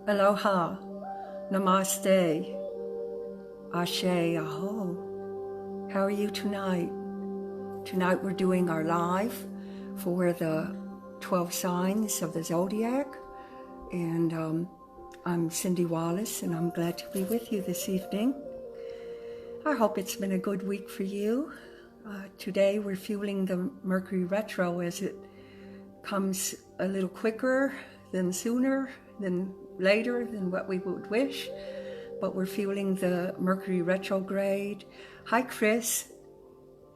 Aloha, Namaste, Ashe, Aho. How are you tonight? Tonight we're doing our live for the 12 signs of the zodiac, and I'm Cyndi Wallace, and I'm glad to be with you this evening. I hope it's been a good week for you. Today we're fueling the Mercury retro as it comes a little quicker than sooner than later than what we would wish, but we're fueling the Mercury retrograde. Hi Chris.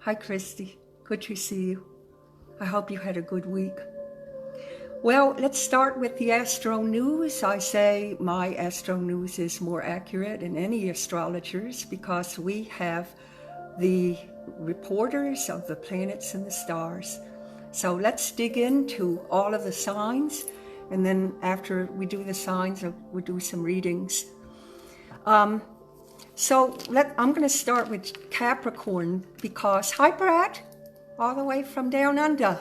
Hi Christy, good to see you. I hope you had a good week. Well, let's start with the Astro news. I say my Astro news is more accurate than any astrologers because we have the reporters of the planets and the stars. So let's dig into all of the signs, and then after we do the signs, we'll do some readings. I'm going to start with Capricorn because, hi Brad, all the way from down under.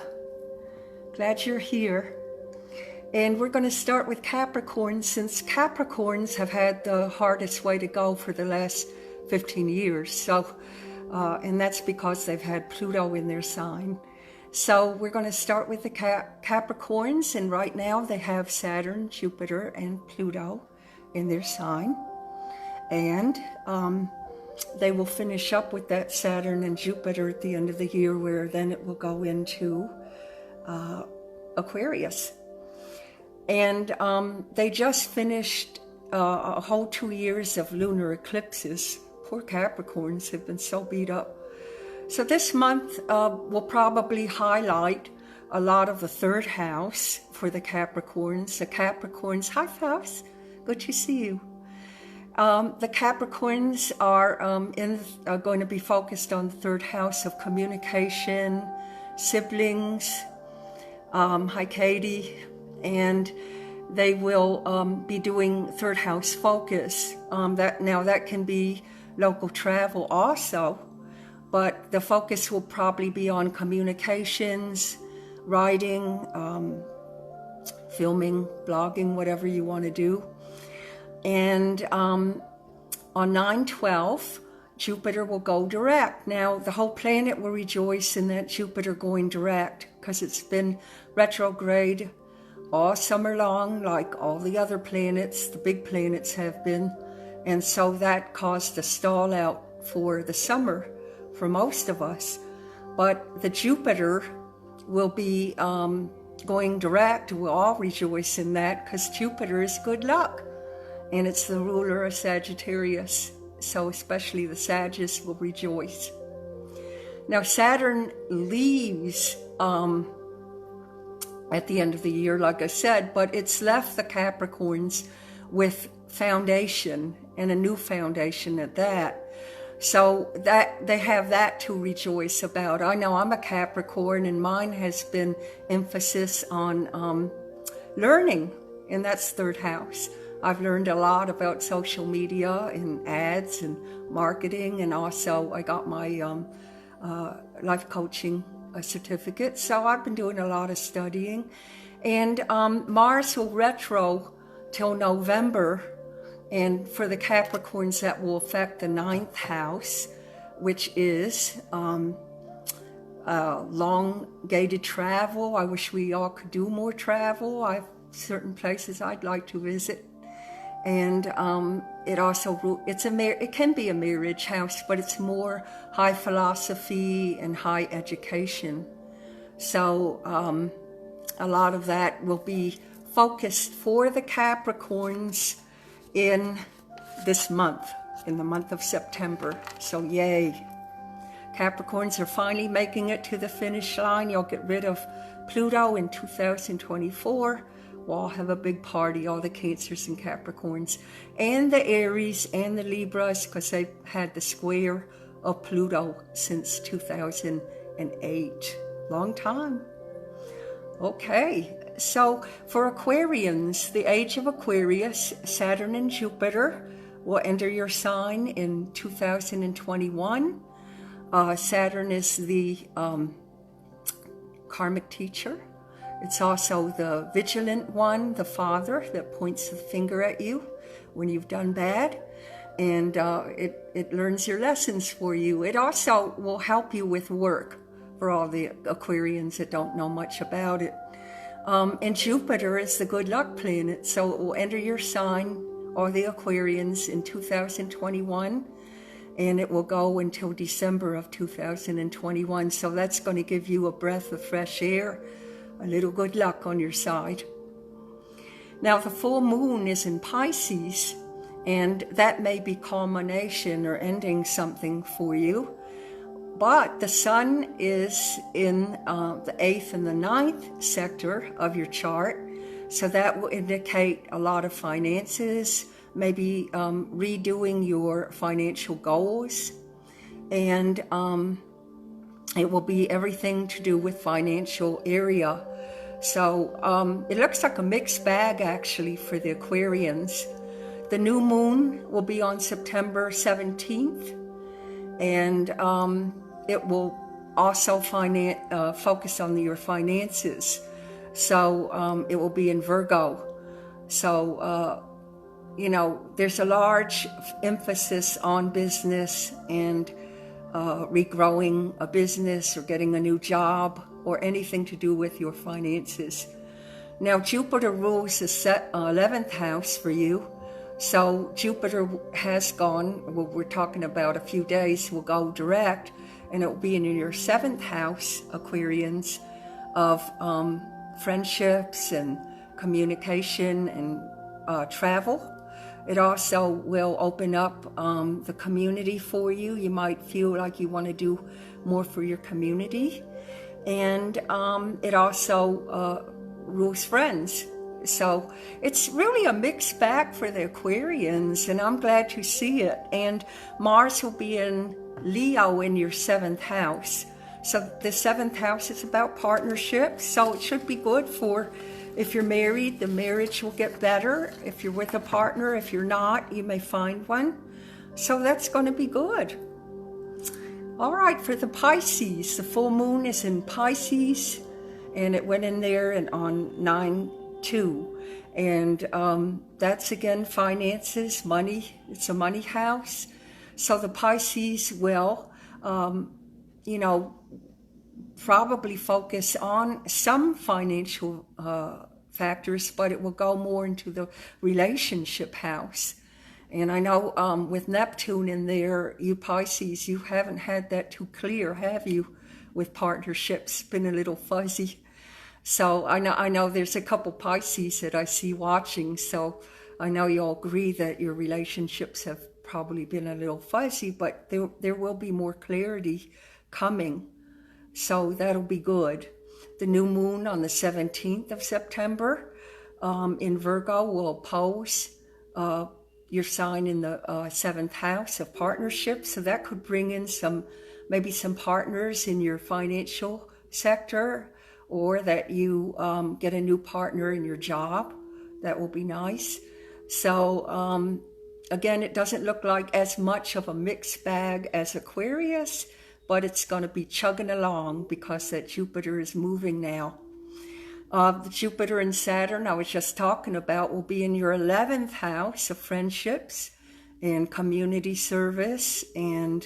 Glad you're here. And we're going to start with Capricorn since Capricorns have had the hardest way to go for the last 15 years. And that's because they've had Pluto in their sign. So we're going to start with the Capricorns, and right now they have Saturn, Jupiter, and Pluto in their sign. And they will finish up with that Saturn and Jupiter at the end of the year, where then it will go into Aquarius. And they just finished a whole 2 years of lunar eclipses. Poor Capricorns have been so beat up. So this month will probably highlight a lot of the third house for the Capricorns. The Capricorns, hi Faust, good to see you. The Capricorns are going to be focused on the third house of communication, siblings. Hi Katie. And they will be doing third house focus. That can be local travel also. But the focus will probably be on communications, writing, filming, blogging, whatever you want to do. And on 9/12, Jupiter will go direct. Now, the whole planet will rejoice in that Jupiter going direct because it's been retrograde all summer long, like all the other planets, the big planets have been. And so that caused a stall out for the summer for most of us. But the Jupiter will be going direct. We'll all rejoice in that because Jupiter is good luck. And it's the ruler of Sagittarius. So especially the Sagittarius will rejoice. Now Saturn leaves at the end of the year, like I said, but it's left the Capricorns with foundation, and a new foundation at that. So that they have that to rejoice about. I know I'm a Capricorn, and mine has been emphasis on learning, and that's third house. I've learned a lot about social media and ads and marketing, and also I got my life coaching certificate. So I've been doing a lot of studying. And Mars will retro till November. And for the Capricorns, that will affect the 9th house, which is elongated travel. I wish we all could do more travel. I have certain places I'd like to visit. And it can be a marriage house, but it's more high philosophy and high education. So a lot of that will be focused for the Capricorns in this month, in the month of September. So yay. Capricorns are finally making it to the finish line. You'll get rid of Pluto in 2024. We'll all have a big party, all the Cancers and Capricorns, and the Aries and the Libras, because they've had the square of Pluto since 2008. Long time. Okay, so for Aquarians, the age of Aquarius, Saturn and Jupiter will enter your sign in 2021. Saturn is the karmic teacher. It's also the vigilant one, the father that points the finger at you when you've done bad. And it learns your lessons for you. It also will help you with work for all the Aquarians that don't know much about it. And Jupiter is the good luck planet, so it will enter your sign, or the Aquarians, in 2021, and it will go until December of 2021. So that's going to give you a breath of fresh air, a little good luck on your side. Now, the full moon is in Pisces, and that may be culmination or ending something for you. But the sun is in the 8th and the 9th sector of your chart, so that will indicate a lot of finances, maybe redoing your financial goals, and it will be everything to do with financial area. So it looks like a mixed bag, actually, for the Aquarians. The new moon will be on September 17th, and it will also focus on your finances. So it will be in Virgo. So, there's a large emphasis on business and regrowing a business or getting a new job or anything to do with your finances. Now, Jupiter rules the 11th house for you. So Jupiter has gone, well, we're talking about a few days, will go direct, and it will be in your 7th house, Aquarians, of friendships and communication and travel. It also will open up the community for you. You might feel like you want to do more for your community. And it also rules friends. So it's really a mixed bag for the Aquarians, and I'm glad to see it. And Mars will be in Leo in your 7th house. So the 7th house is about partnerships, so it should be good for, if you're married, the marriage will get better. If you're with a partner, if you're not, you may find one. So that's going to be good. All right, for the Pisces, the full moon is in Pisces, and it went in there and on 9/2. And that's, again, finances, money. It's a money house. So the Pisces will, probably focus on some financial factors, but it will go more into the relationship house. And I know with Neptune in there, you Pisces, you haven't had that too clear, have you? With partnerships, been a little fuzzy. So I know there's a couple Pisces that I see watching, so I know you'll agree that your relationships have probably been a little fuzzy, but there will be more clarity coming. So that'll be good. The new moon on the 17th of September in Virgo will oppose your sign in the 7th house of partnerships. So that could bring in maybe some partners in your financial sector, or that you get a new partner in your job. That will be nice. So again, it doesn't look like as much of a mixed bag as Aquarius, but it's going to be chugging along because that Jupiter is moving now. The Jupiter and Saturn I was just talking about will be in your 11th house of friendships and community service and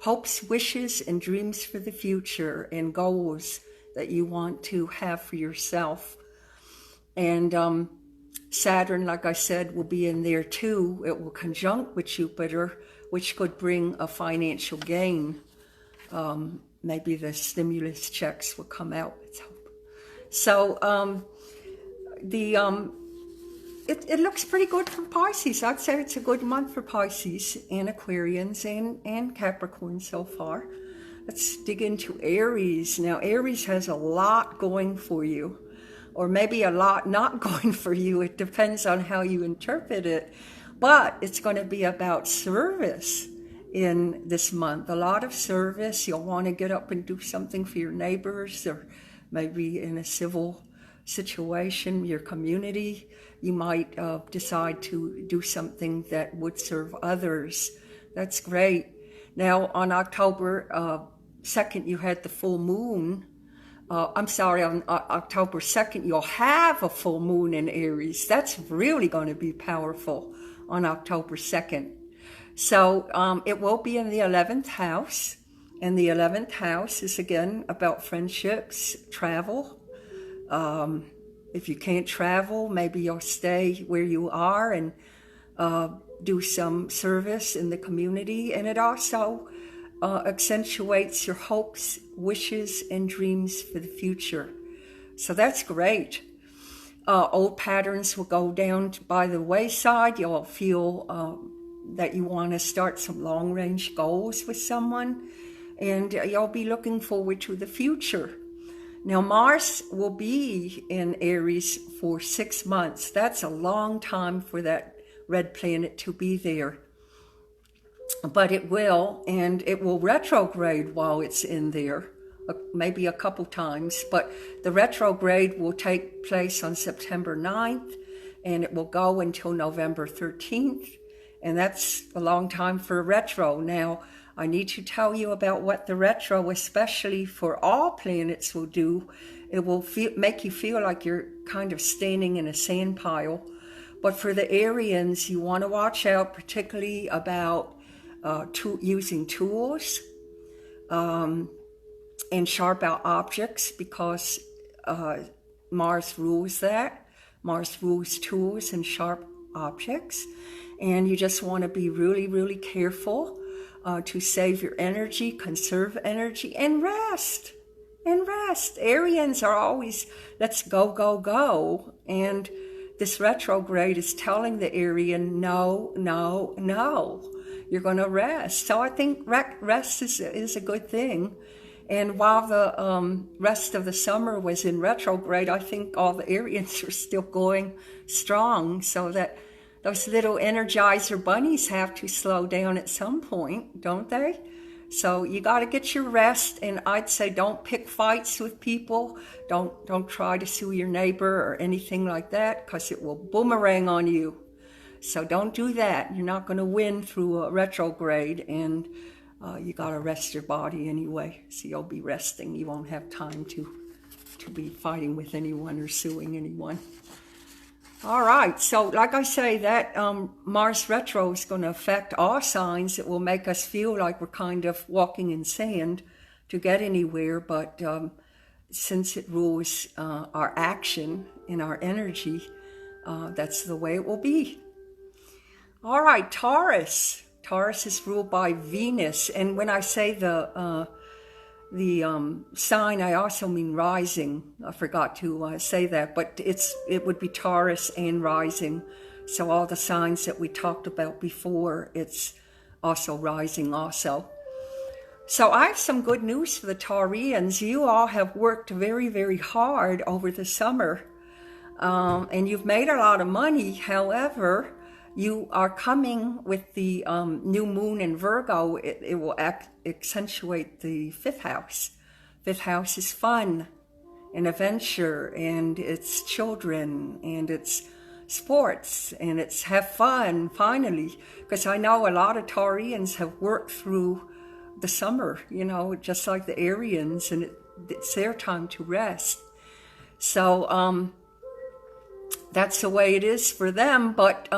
hopes, wishes, and dreams for the future and goals that you want to have for yourself. And Saturn, like I said, will be in there too. It will conjunct with Jupiter, which could bring a financial gain. Maybe the stimulus checks will come out, let's hope. So it looks pretty good for Pisces. I'd say it's a good month for Pisces and Aquarians and Capricorn so far. Let's dig into Aries. Now, Aries has a lot going for you, or maybe a lot not going for you. It depends on how you interpret it. But it's going to be about service in this month. A lot of service. You'll want to get up and do something for your neighbors, or maybe in a civil situation, your community. You might decide to do something that would serve others. That's great. Now, on October 2nd, you had the full moon I'm sorry, on October 2nd, you'll have a full moon in Aries. That's really going to be powerful on October 2nd. So it will be in the 11th house. And the 11th house is, again, about friendships, travel. If you can't travel, maybe you'll stay where you are and do some service in the community. And it also accentuates your hopes, wishes, and dreams for the future. So that's great. Old patterns will go down by the wayside. You'll feel that you want to start some long-range goals with someone, and you'll be looking forward to the future. Now, Mars will be in Aries for 6 months. That's a long time for that red planet to be there. But it will, and it will retrograde while it's in there, maybe a couple times. But the retrograde will take place on September 9th, and it will go until November 13th. And that's a long time for a retro. Now, I need to tell you about what the retro, especially for all planets, will do. It will make you feel like you're kind of standing in a sand pile. But for the Arians, you want to watch out particularly about using tools and sharp out objects, because Mars rules that. Mars rules tools and sharp objects. And you just want to be really, really careful to save your energy, conserve energy, and rest. And rest. Arians are always, let's go, go, go. And this retrograde is telling the Arian, no, no, no. You're going to rest. So I think rest is a good thing. And while the rest of the summer was in retrograde, I think all the Arians are still going strong, so that those little Energizer bunnies have to slow down at some point, don't they? So you got to get your rest, and I'd say don't pick fights with people. Don't try to sue your neighbor or anything like that, because it will boomerang on you. So don't do that. You're not going to win through a retrograde, and you got to rest your body anyway. So you'll be resting. You won't have time to be fighting with anyone or suing anyone. All right, so like I say, that Mars retro is going to affect all signs. It will make us feel like we're kind of walking in sand to get anywhere, but since it rules our action and our energy, that's the way it will be. All right, Taurus. Taurus is ruled by Venus, and when I say the sign, I also mean rising. I forgot to say that, but it would be Taurus and rising. So all the signs that we talked about before, it's also rising also. So I have some good news for the Taurians. You all have worked very, very hard over the summer, and you've made a lot of money. However, you are coming with the new moon in Virgo. It will accentuate the 5th house. 5th house is fun and adventure, and it's children, and it's sports, and it's have fun, finally. Because I know a lot of Taurians have worked through the summer, just like the Arians, and it's their time to rest. So that's the way it is for them, but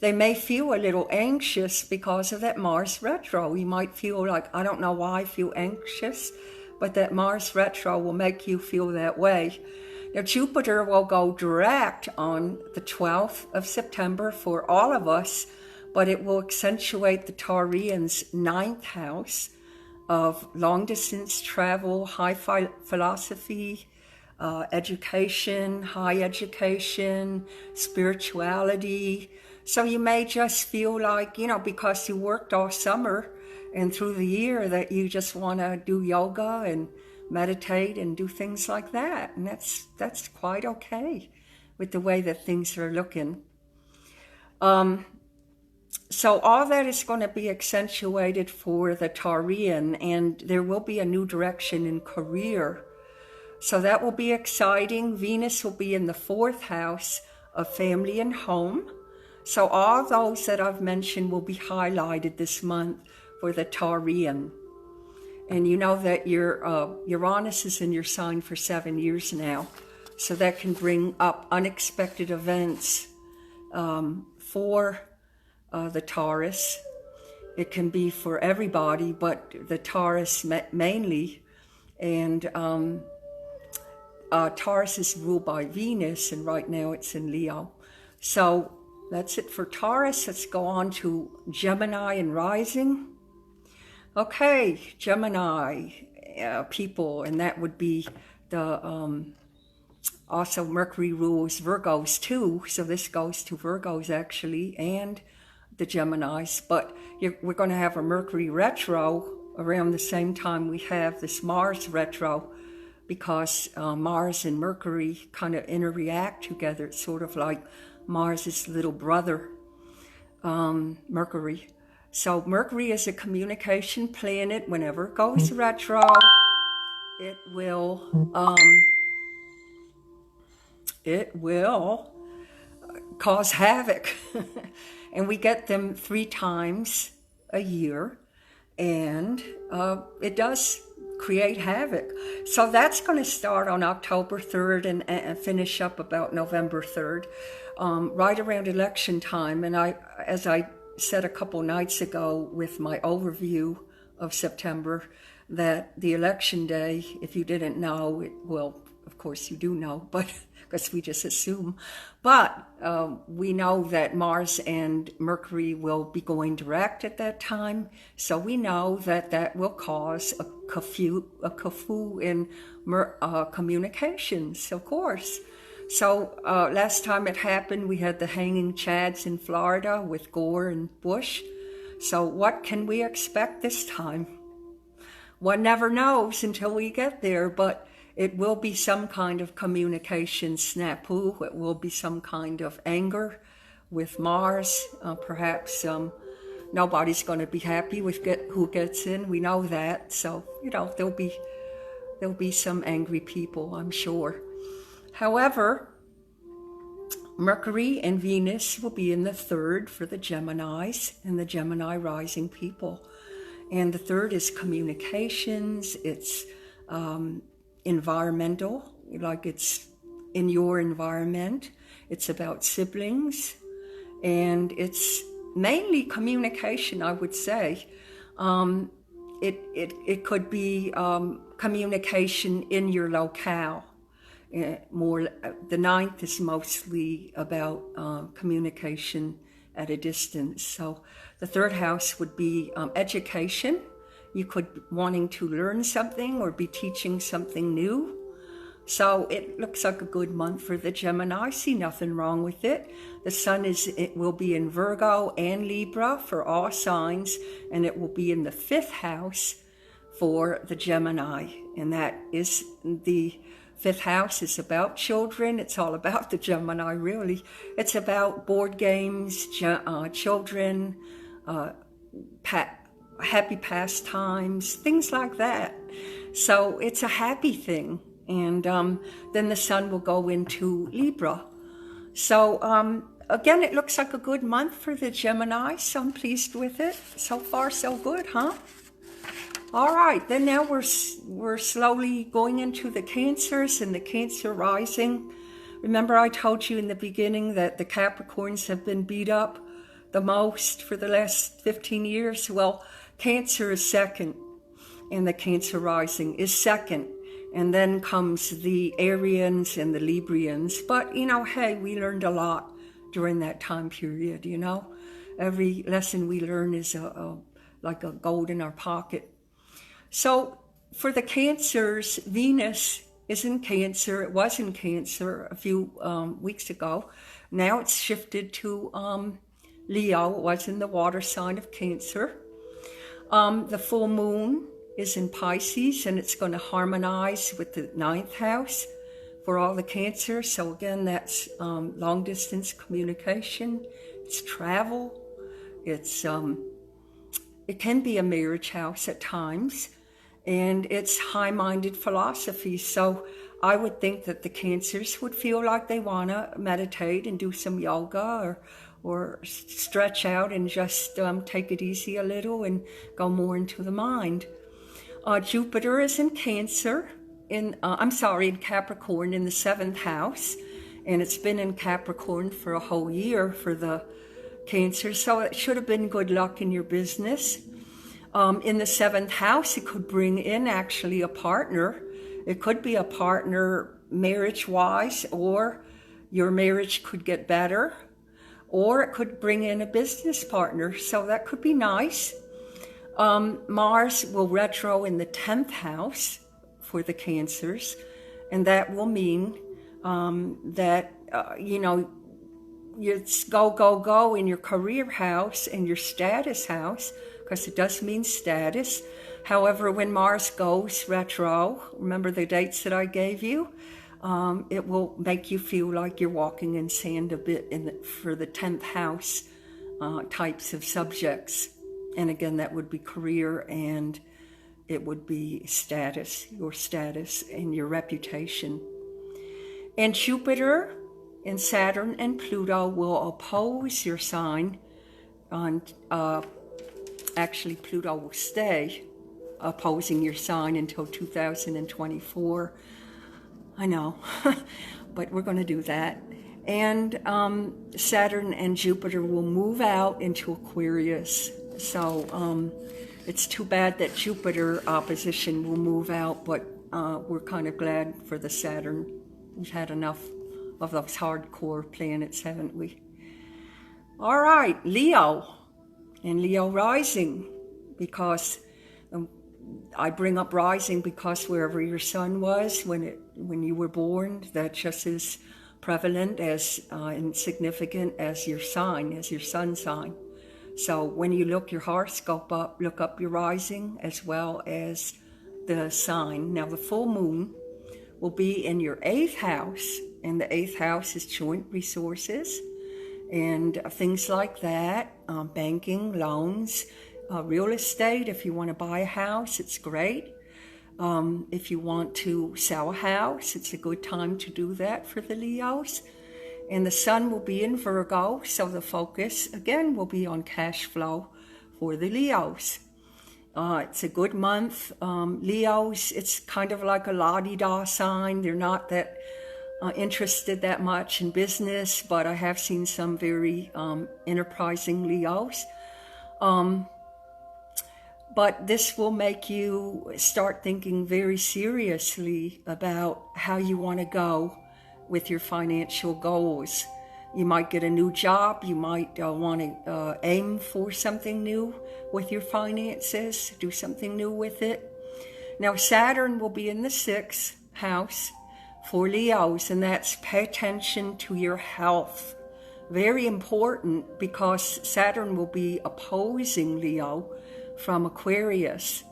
they may feel a little anxious because of that Mars retro. You might feel like, I don't know why I feel anxious, but that Mars retro will make you feel that way. Now, Jupiter will go direct on the 12th of September for all of us, but it will accentuate the Taurians' 9th house of long-distance travel, high philosophy, education, high education, spirituality. So you may just feel like, because you worked all summer and through the year, that you just want to do yoga and meditate and do things like that. And that's quite okay with the way that things are looking. So all that is going to be accentuated for the Taurian, and there will be a new direction in career. So that will be exciting. Venus will be in the 4th house of family and home. So all those that I've mentioned will be highlighted this month for the Taurian. And you know that your Uranus is in your sign for 7 years now. So that can bring up unexpected events for the Taurus. It can be for everybody, but the Taurus mainly. And Taurus is ruled by Venus, and right now it's in Leo. So that's it for Taurus. Let's go on to Gemini and rising. Okay, Gemini people, and that would be the also Mercury rules Virgos too, so this goes to Virgos actually, and the Geminis. But we're going to have a Mercury retro around the same time we have this Mars retro, because Mars and Mercury kind of interact together. It's sort of like Mars's little brother, Mercury. So Mercury is a communication planet. Whenever it goes retro, it will cause havoc. And we get them 3 times a year, and it does create havoc. So that's going to start on October 3rd and finish up about November 3rd, right around election time. And as I said a couple nights ago with my overview of September, that the election day, if you didn't know, well, of course you do know, but because we just assume, but we know that Mars and Mercury will be going direct at that time, so we know that that will cause a kerfuffle in communications, of course. So last time it happened, we had the hanging chads in Florida with Gore and Bush. So what can we expect this time? One never knows until we get there, but it will be some kind of communication snafu. It will be some kind of anger with Mars. Perhaps nobody's going to be happy with who gets in. We know that. So, you know, there'll be some angry people, I'm sure. However, Mercury and Venus will be in the 3rd for the Geminis and the Gemini rising people. And the 3rd is communications. It's environmental, like it's in your environment. It's about siblings, and it's mainly communication, I would say. It could be communication in your locale. More, the 9th is mostly about communication at a distance. So the 3rd house would be education. You could be wanting to learn something or be teaching something new. So it looks like a good month for the Gemini. I see nothing wrong with it. The sun will be in Virgo and Libra for all signs, and it will be in the 5th house for the Gemini. And that is the 5th house is about children. It's all about the Gemini, really. It's about board games, children, happy pastimes, things like that. So it's a happy thing. And then the sun will go into Libra. So again, it looks like a good month for the Gemini, so I'm pleased with it. So far, so good, huh? All right, then now we're slowly going into the Cancers and the Cancer rising. Remember I told you in the beginning that the Capricorns have been beat up the most for the last 15 years? Well, Cancer is 2nd, and the Cancer rising is 2nd. And then comes the Arians and the Librians. But, you know, hey, we learned a lot during that time period, you know. Every lesson we learn is like a gold in our pocket. So for the Cancers, Venus is in Cancer. It was in Cancer a few weeks ago. Now it's shifted to Leo. It was in the water sign of Cancer. The full moon is in Pisces, and it's going to harmonize with the 9th house for all the Cancer. So again, that's long distance communication. It's travel. It can be a marriage house at times, and it's high-minded philosophy. So I would think that the Cancers would feel like they want to meditate and do some yoga or stretch out and just take it easy a little and go more into the mind. Jupiter is in Cancer, in Capricorn in the 7th house, and it's been in Capricorn for a whole year for the Cancer, so it should have been good luck in your business. In the 7th house, it could bring in actually a partner. It could be a partner marriage-wise, or your marriage could get better, or it could bring in a business partner, so that could be nice. Mars will retro in the 10th house for the Cancers, and that will mean that, it's go in your career house and your status house, because it does mean status. However, when Mars goes retro, remember the dates that I gave you, it will make you feel like you're walking in sand a bit for the 10th house types of subjects. And again, that would be career, and it would be status, your status and your reputation. And Jupiter and Saturn and Pluto will oppose your sign. Actually, Pluto will stay opposing your sign until 2024. I know, but we're going to do that. And Saturn and Jupiter will move out into Aquarius. So it's too bad that Jupiter opposition will move out, but we're kind of glad for the Saturn. We've had enough of those hardcore planets, haven't we? All right, Leo and Leo rising, because I bring up rising because wherever your sun was when you were born, that's just as prevalent as and significant as your sign, as your sun sign. So when you look your horoscope up, look up your rising as well as the sign. Now the full moon will be in your 8th house, and the 8th house is joint resources and things like that, banking, loans, real estate. If you want to buy a house, it's great. If you want to sell a house, it's a good time to do that for the Leos. And the sun will be in Virgo, so the focus, again, will be on cash flow for the Leos. It's a good month. Leos, it's kind of like a la-di-da sign. They're not that interested that much in business, but I have seen some very enterprising Leos. But this will make you start thinking very seriously about how you want to go with your financial goals. You might get a new job. You might want to aim for something new with your finances, do something new with it. Now, Saturn will be in the 6th house for Leos, and that's pay attention to your health. Very important, because Saturn will be opposing Leo from Aquarius.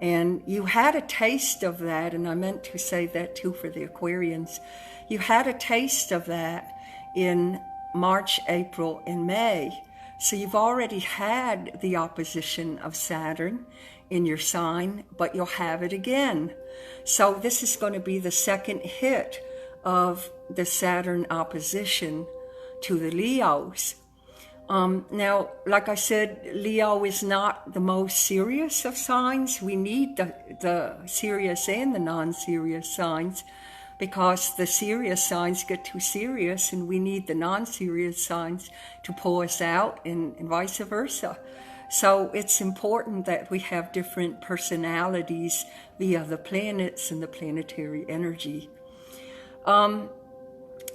And you had a taste of that, and I meant to say that too for the Aquarians. You had a taste of that in March, April, and May. So you've already had the opposition of Saturn in your sign, but you'll have it again. So this is going to be the second hit of the Saturn opposition to the Leos. Now, like I said, Leo is not the most serious of signs. We need the serious and the non-serious signs, because the serious signs get too serious, and we need the non-serious signs to pull us out, and vice versa. So it's important that we have different personalities via the planets and the planetary energy.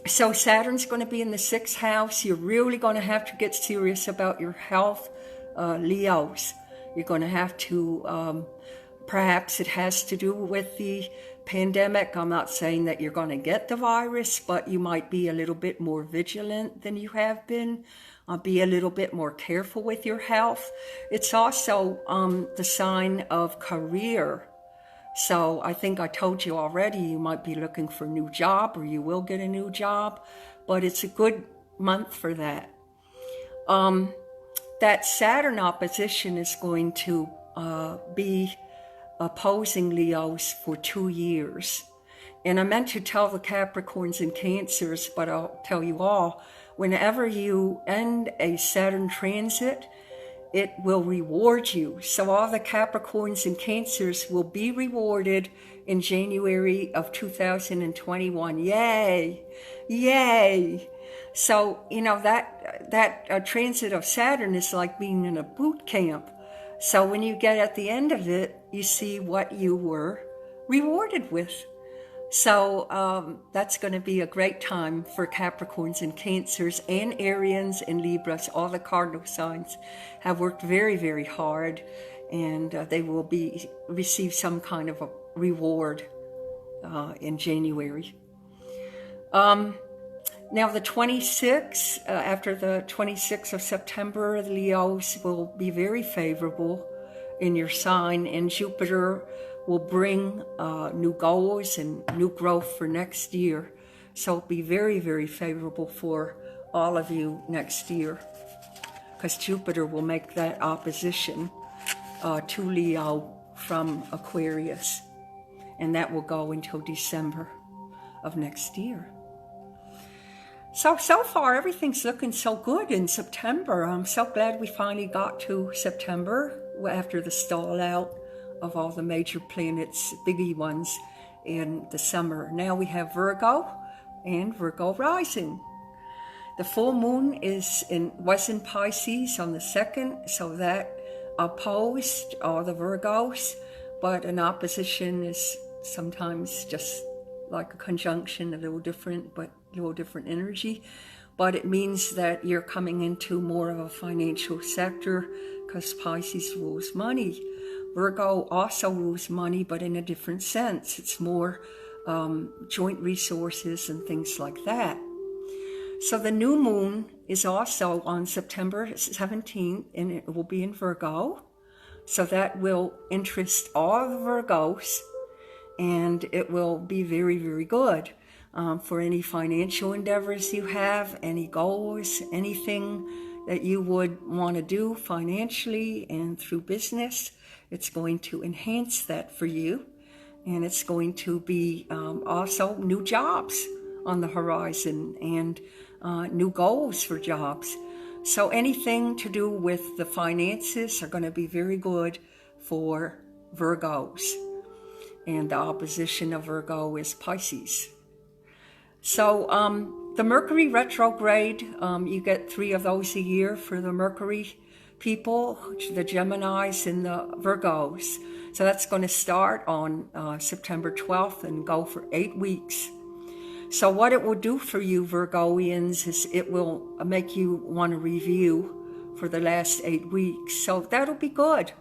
So Saturn's going to be in the 6th house. You're really going to have to get serious about your health, Leos. You're going to have to, perhaps it has to do with the pandemic. I'm not saying that you're going to get the virus, but you might be a little bit more vigilant than you have been. Be a little bit more careful with your health. It's also the sign of career. So I think I told you already, you might be looking for a new job, or you will get a new job, but it's a good month for that. That Saturn opposition is going to be opposing Leos for 2 years. And I meant to tell the Capricorns and Cancers, but I'll tell you all, whenever you end a Saturn transit, it will reward you. So all the Capricorns and Cancers will be rewarded in January of 2021. Yay! Yay! So, you know, that transit of Saturn is like being in a boot camp. So when you get at the end of it, you see what you were rewarded with. So that's going to be a great time for Capricorns and Cancers and Arians and Libras. All the cardinal signs have worked very, very hard, and they will receive some kind of a reward in January. Now the 26th, after the 26th of September, the Leos will be very favorable in your sign, and Jupiter will bring new goals and new growth for next year. So it'll be very, very favorable for all of you next year, because Jupiter will make that opposition to Leo from Aquarius, and that will go until December of next year. So far, everything's looking so good in September. I'm so glad we finally got to September after the stall out of all the major planets, biggie ones, in the summer. Now we have Virgo and Virgo rising. The full moon was in Pisces on the 2nd, so that opposed all the Virgos, but an opposition is sometimes just like a conjunction, a little different, but a little different energy. But it means that you're coming into more of a financial sector, because Pisces rules money. Virgo also rules money, but in a different sense. It's more joint resources and things like that. So the new moon is also on September 17th, and it will be in Virgo. So that will interest all the Virgos, and it will be very, very good for any financial endeavors you have, any goals, anything that you would want to do financially and through business. It's going to enhance that for you, and it's going to be also new jobs on the horizon and new goals for jobs. So anything to do with the finances are going to be very good for Virgos. And the opposition of Virgo is Pisces. So the Mercury retrograde, you get 3 of those a year for the Mercury people, the Geminis and the Virgos. So that's going to start on September 12th and go for 8 weeks. So what it will do for you, Virgoians, is it will make you want to review for the last 8 weeks. So that'll be good.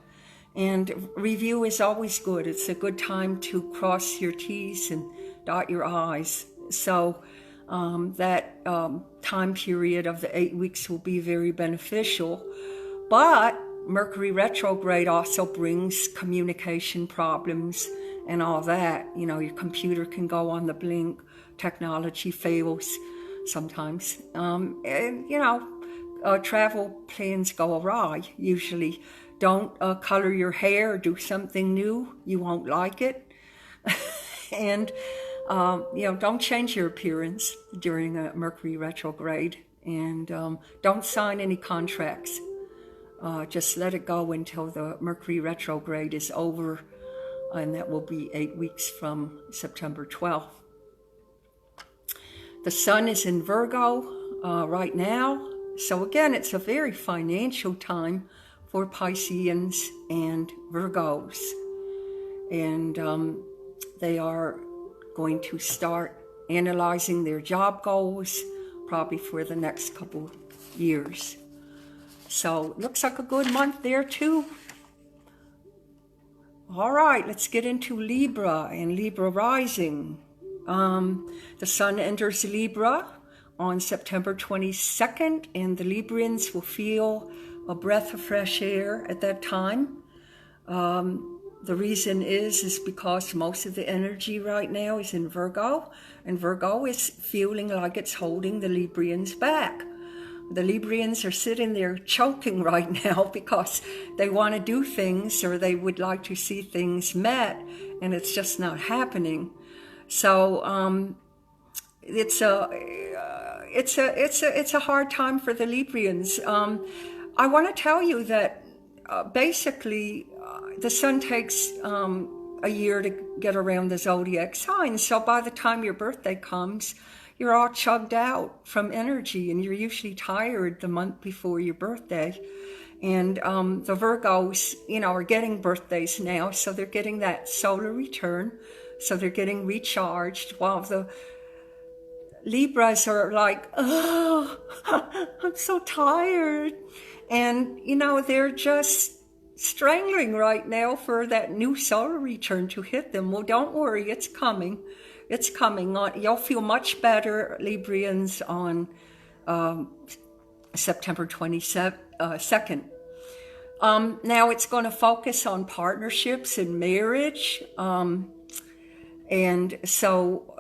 And review is always good. It's a good time to cross your T's and dot your I's. So that time period of the 8 weeks will be very beneficial. But Mercury retrograde also brings communication problems and all that. You know, your computer can go on the blink. Technology fails sometimes. And, you know, travel plans go awry usually. Don't color your hair or do something new. You won't like it. And, you know, don't change your appearance during a Mercury retrograde. And don't sign any contracts. Just let it go until the Mercury retrograde is over. And that will be 8 weeks from September 12th. The sun is in Virgo right now. So again, it's a very financial time for Pisceans and Virgos. And they are going to start analyzing their job goals probably for the next couple years. So looks like a good month there too. All right, let's get into Libra and Libra rising. The sun enters Libra on September 22nd, and the Librans will feel a breath of fresh air at that time. The reason is because most of the energy right now is in Virgo, and Virgo is feeling like it's holding the Librans back. The Librans are sitting there choking right now because they want to do things, or they would like to see things met, and it's just not happening. So it's a hard time for the Librans. I want to tell you that basically the sun takes a year to get around the zodiac sign. So by the time your birthday comes, you're all chugged out from energy, and you're usually tired the month before your birthday. And the Virgos, are getting birthdays now, so they're getting that solar return. So they're getting recharged, while the Libras are like, oh, I'm so tired. And, they're just strangling right now for that new solar return to hit them. Well, don't worry, it's coming. It's coming. You'll feel much better, Librians, on September 22nd. Now it's going to focus on partnerships and marriage. And so,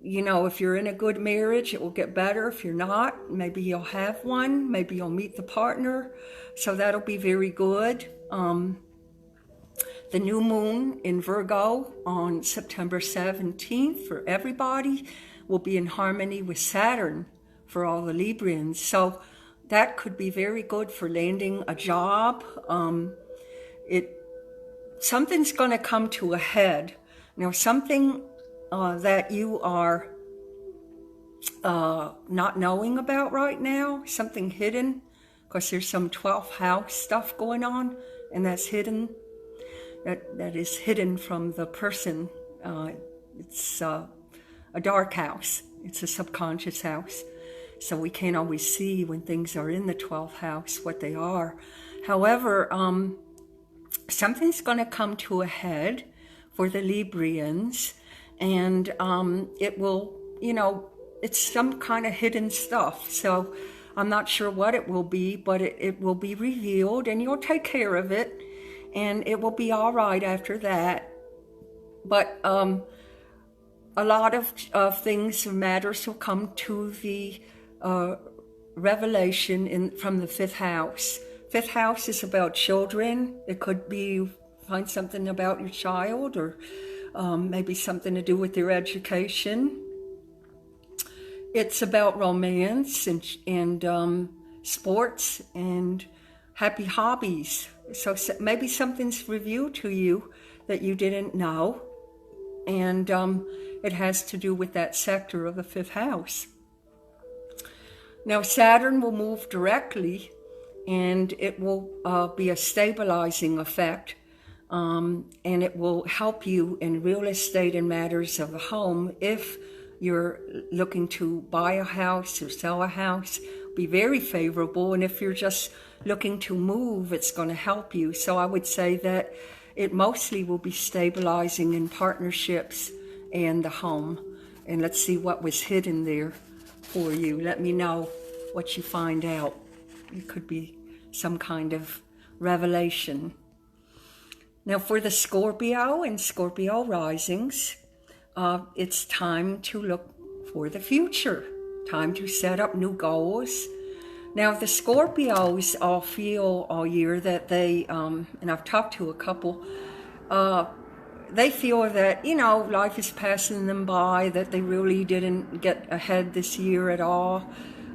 if you're in a good marriage, it will get better. If you're not, maybe you'll have one. Maybe you'll meet the partner. So that'll be very good. The new moon in Virgo on September 17th for everybody will be in harmony with Saturn for all the Librians. So that could be very good for landing a job. Something's going to come to a head. Now, something that you are not knowing about right now, something hidden, because there's some 12th house stuff going on, and that's hidden. That is hidden from the person. It's a dark house. It's a subconscious house. So we can't always see when things are in the 12th house what they are. However, something's going to come to a head for the Librians, and it will, it's some kind of hidden stuff. So I'm not sure what it will be, but it will be revealed, and you'll take care of it. And it will be all right after that. But a lot of things, matters will come to the revelation from the 5th house. 5th house is about children. It could be find something about your child, or maybe something to do with their education. It's about romance and sports and happy hobbies. So maybe something's revealed to you that you didn't know, and it has to do with that sector of the 5th house. Now, Saturn will move directly, and it will be a stabilizing effect, and it will help you in real estate and matters of the home. If you're looking to buy a house or sell a house, be very favorable. And if you're just looking to move, it's going to help you. So I would say that it mostly will be stabilizing in partnerships and the home. And let's see what was hidden there for you. Let me know what you find out. It could be some kind of revelation. Now, for the Scorpio and Scorpio risings, it's time to look for the future. Time to set up new goals. Now, the Scorpios all feel all year that they, and I've talked to a couple, they feel that, life is passing them by, that they really didn't get ahead this year at all.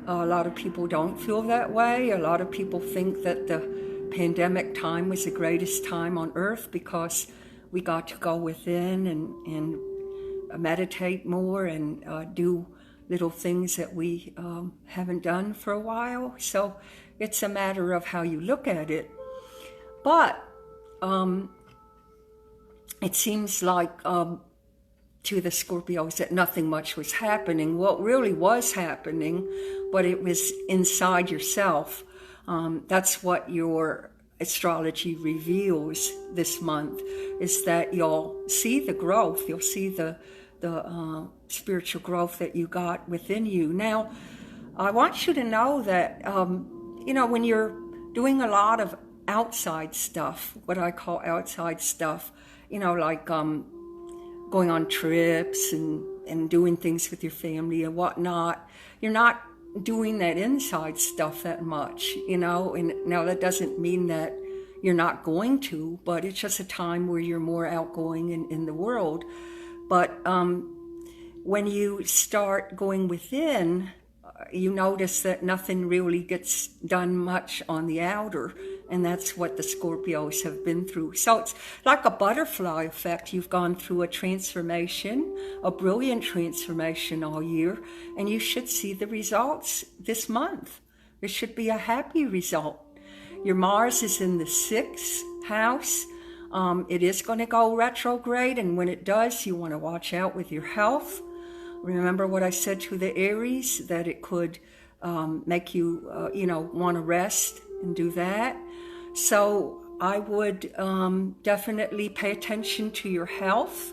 A lot of people don't feel that way. A lot of people think that the pandemic time was the greatest time on earth because we got to go within and meditate more and do little things that we haven't done for a while. So it's a matter of how you look at it. But it seems like to the Scorpios that nothing much was happening. What really was happening, but it was inside yourself. That's what your astrology reveals this month, is that you'll see the growth. You'll see the spiritual growth that you got within you. Now, I want you to know that, when you're doing a lot of outside stuff, what I call outside stuff, like going on trips and doing things with your family and whatnot, you're not doing that inside stuff that much, and now that doesn't mean that you're not going to, but it's just a time where you're more outgoing in the world. But when you start going within, you notice that nothing really gets done much on the outer, and that's what the Scorpios have been through. So it's like a butterfly effect. You've gone through a transformation, a brilliant transformation all year, and you should see the results this month. It should be a happy result. Your Mars is in the 6th house. It is going to go retrograde, and when it does, you want to watch out with your health. Remember what I said to the Aries, that it could make you, want to rest and do that. So I would definitely pay attention to your health.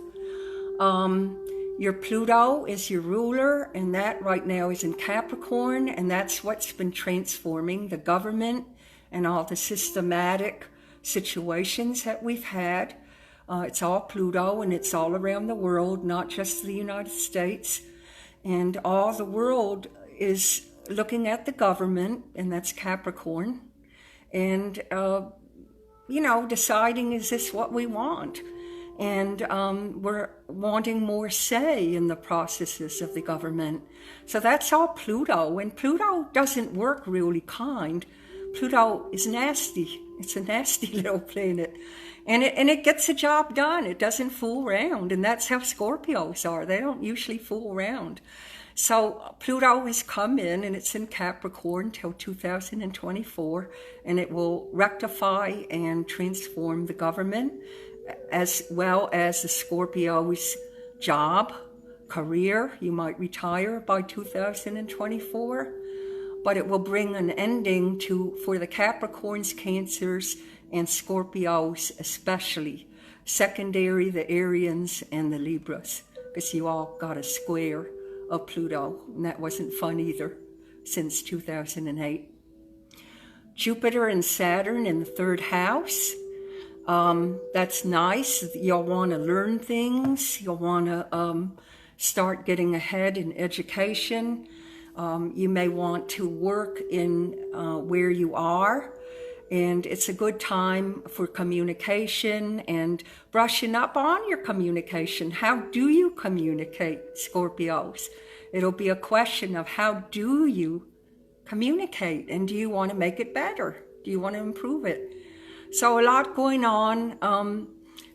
Your Pluto is your ruler, and that right now is in Capricorn, and that's what's been transforming the government and all the systematic situations that we've had. It's all Pluto, and it's all around the world, not just the United States. And all the world is looking at the government, and that's Capricorn, and, deciding, is this what we want? And we're wanting more say in the processes of the government. So that's all Pluto. And Pluto doesn't work really kind. Pluto is nasty. It's a nasty little planet. And it gets the job done. It doesn't fool around. And that's how Scorpios are. They don't usually fool around. So Pluto has come in, and it's in Capricorn till 2024. And it will rectify and transform the government, as well as the Scorpio's job, career. You might retire by 2024. But it will bring an ending for the Capricorns, Cancers, and Scorpios especially. Secondary, the Arians, and the Libras, because you all got a square of Pluto, and that wasn't fun either since 2008. Jupiter and Saturn in the 3rd house. That's nice. You'll want to learn things. You'll want to start getting ahead in education. You may want to work in where you are, and it's a good time for communication and brushing up on your communication. How do you communicate, Scorpios? It'll be a question of how do you communicate, and do you want to make it better? Do you want to improve it? So a lot going on.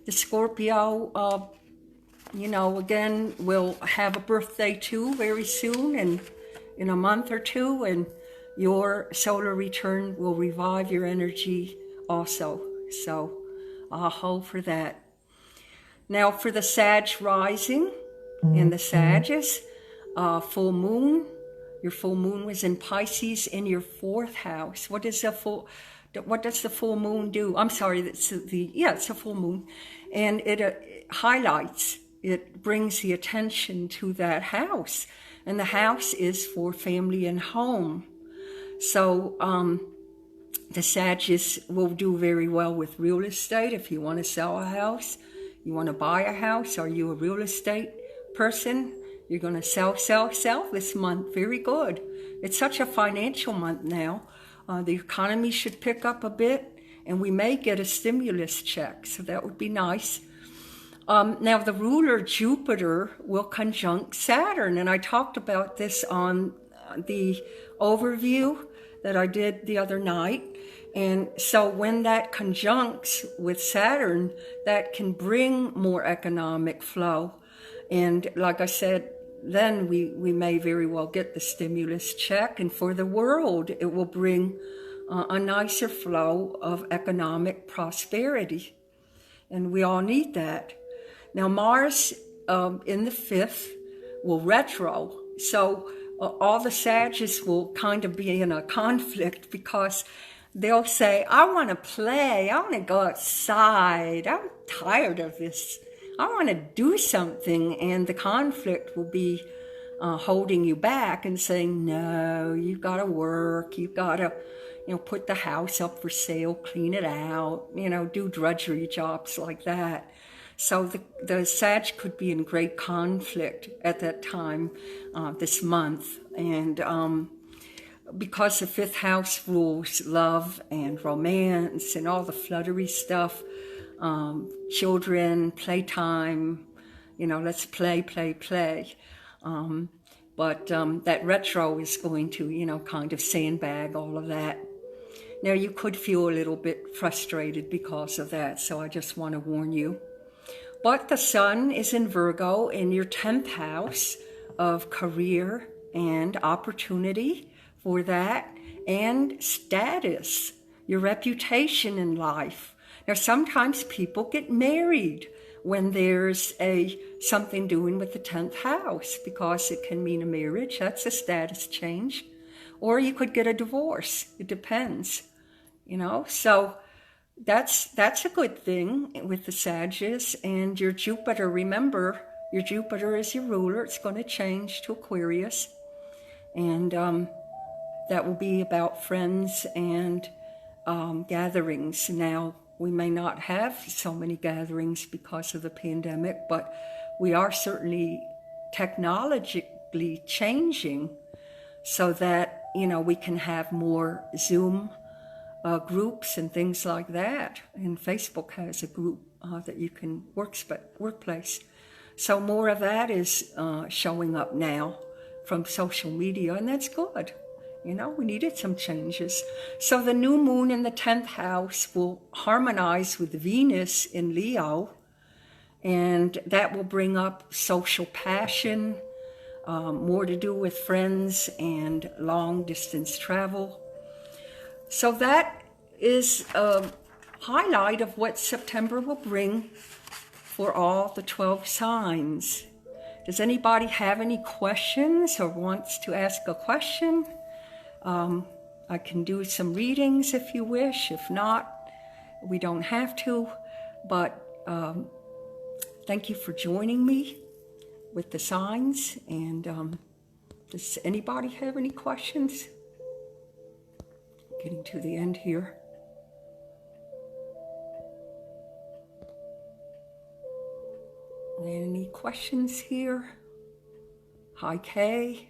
The Scorpio, again, will have a birthday too very soon, and in a month or two, and your solar return will revive your energy also. So aho for that. Now for the Sag rising and the Sagittarius, full moon. Your full moon was in Pisces in your 4th house. What does the full moon do? I'm sorry, it's a full moon. And it highlights, it brings the attention to that house. And the house is for family and home. So the Sagittarius will do very well with real estate. If you want to sell a house, you want to buy a house, are you a real estate person? You're going to sell this month. Very good. It's such a financial month now. The economy should pick up a bit, and we may get a stimulus check. So that would be nice. Now, the ruler Jupiter will conjunct Saturn, and I talked about this on the overview that I did the other night. And so when that conjuncts with Saturn, that can bring more economic flow. And like I said, then we may very well get the stimulus check. And for the world, it will bring a nicer flow of economic prosperity. And we all need that. Now, Mars in the 5th will retro. So all the Sagittarius will kind of be in a conflict, because they'll say, I want to play. I want to go outside. I'm tired of this. I want to do something. And the conflict will be holding you back and saying, no, you've got to work. You've got to, put the house up for sale, clean it out, do drudgery jobs like that. So the Sag could be in great conflict at that time this month. And because the 5th house rules love and romance and all the fluttery stuff, children, playtime, let's play. But that retro is going to, you know, kind of sandbag all of that. Now, you could feel a little bit frustrated because of that, so I just want to warn you. But the sun is in Virgo in your 10th house of career and opportunity for that, and status, your reputation in life. Now, sometimes people get married when there's something doing with the 10th house, because it can mean a marriage. That's a status change. Or you could get a divorce. It depends, you know. So that's a good thing with the Sagittarius. And your Jupiter, remember, your Jupiter is your ruler. It's going to change to Aquarius. And that will be about friends and gatherings. Now, we may not have so many gatherings because of the pandemic, but we are certainly technologically changing so that, you know, we can have more Zoom groups and things like that. And Facebook has a group that you can workplace. So more of that is showing up now from social media, and that's good. You know, we needed some changes. So the new moon in the 10th house will harmonize with Venus in Leo, and that will bring up social passion, more to do with friends and long distance travel. So that is a highlight of what September will bring for all the 12 signs. Does anybody have any questions or wants to ask a question? I can do some readings if you wish. If not, we don't have to. But thank you for joining me with the signs. And does anybody have any questions? Getting to the end here. Any questions here? Hi, Kay.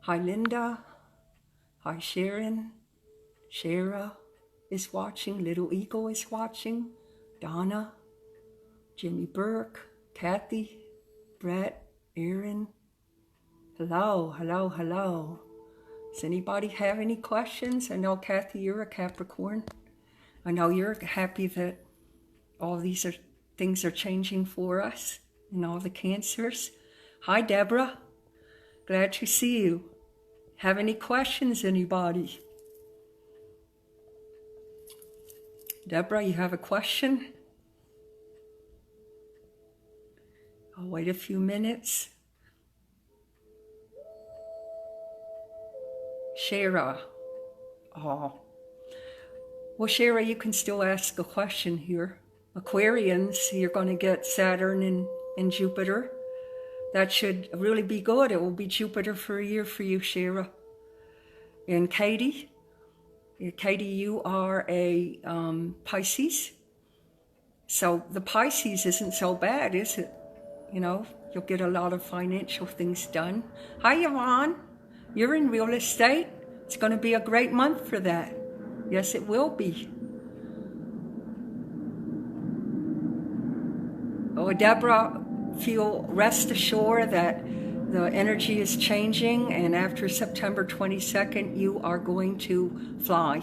Hi, Linda. Hi, Sharon. Shara is watching. Little Eagle is watching. Donna. Jimmy Burke. Kathy. Brett. Aaron. Hello, hello, hello. Does anybody have any questions? I know, Kathy, you're a Capricorn. I know you're happy that all these things are changing for us and all the Cancers. Hi, Deborah. Glad to see you. Have any questions, anybody? Deborah, you have a question? I'll wait a few minutes. Shara. Oh. Well, Shara, you can still ask a question here. Aquarians, you're going to get Saturn and Jupiter. That should really be good. It will be Jupiter for a year for you, Shara. And Katie, you are a Pisces. So the Pisces isn't so bad, is it? You know, you'll get a lot of financial things done. Hi, Yvonne. You're in real estate. It's going to be a great month for that. Yes, it will be. Oh, Deborah, rest assured that the energy is changing, and after September 22nd, you are going to fly,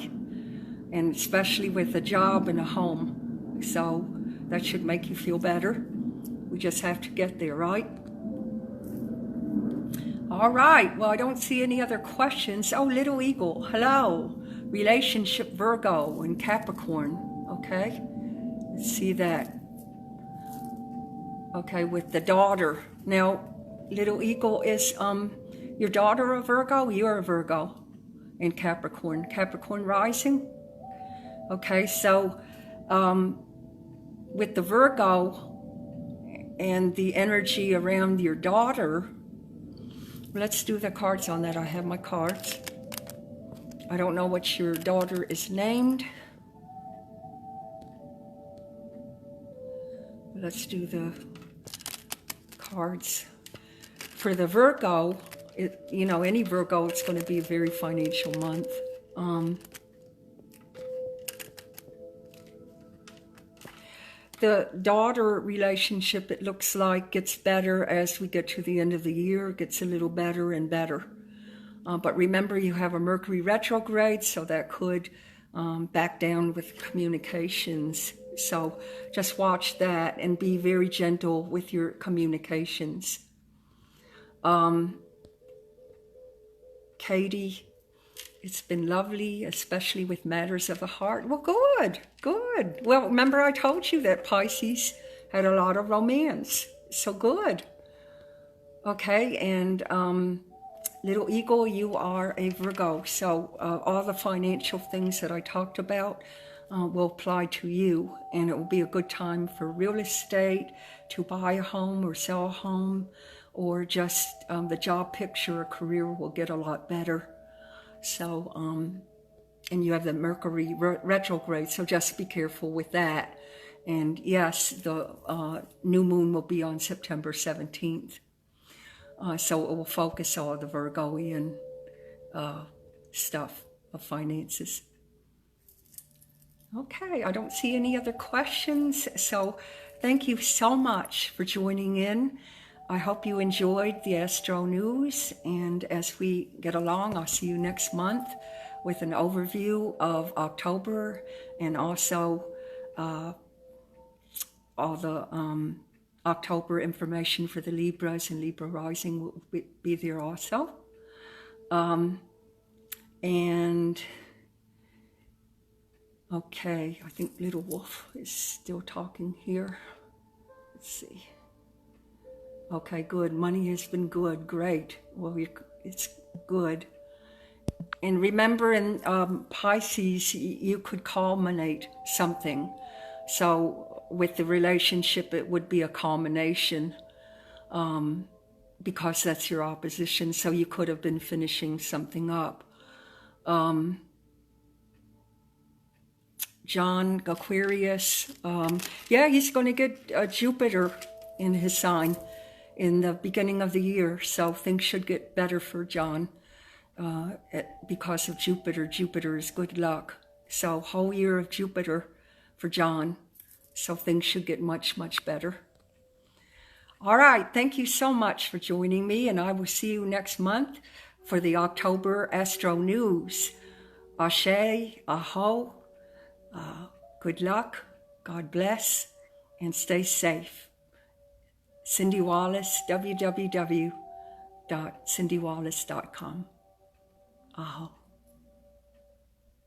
and especially with a job and a home. So that should make you feel better. We just have to get there, right? All right. Well, I don't see any other questions. Oh, Little Eagle, hello. Relationship Virgo and Capricorn. Okay. Let's see that. Okay, with the daughter. Now, Little Eagle, is your daughter a Virgo? You're a Virgo in Capricorn. Capricorn rising? Okay, so with the Virgo and the energy around your daughter, let's do the cards on that. I have my cards. I don't know what your daughter is named. Let's do the cards. For the Virgo, you know, any Virgo, it's going to be a very financial month. the daughter relationship, it looks like, gets better as we get to the end of the year. It gets a little better and better. But remember, you have a Mercury retrograde, so that could back down with communications. So just watch that and be very gentle with your communications. Katie, it's been lovely, especially with matters of the heart. Well, good, good. Well, remember I told you that Pisces had a lot of romance. So good. Okay, and Little Eagle, you are a Virgo. So all the financial things that I talked about will apply to you. And it will be a good time for real estate, to buy a home or sell a home, or just the job picture or career will get a lot better. So, and you have the Mercury retrograde, so just be careful with that. And yes, the new moon will be on September 17th. So it will focus all the Virgoian stuff of finances. Okay, I don't see any other questions. So thank you so much for joining in. I hope you enjoyed the Astro News, and as we get along, I'll see you next month with an overview of October, and also all the October information for the Libras and Libra rising will be there also. And okay, I think Little Wolf is still talking here. Let's see. Okay, good. Money has been good. Great. Well, it's good. And remember, in Pisces, you could culminate something. So with the relationship, it would be a culmination because that's your opposition. So you could have been finishing something up. John Aquarius, yeah, he's going to get Jupiter in his sign in the beginning of the year, so things should get better for John because of Jupiter. Jupiter is good luck, so whole year of Jupiter for John, so things should get much, much better. All right, thank you so much for joining me, and I will see you next month for the October Astro News. Ashe, aho, good luck, God bless, and stay safe. Cyndi Wallace, www.cyndiwallace.com. Aho.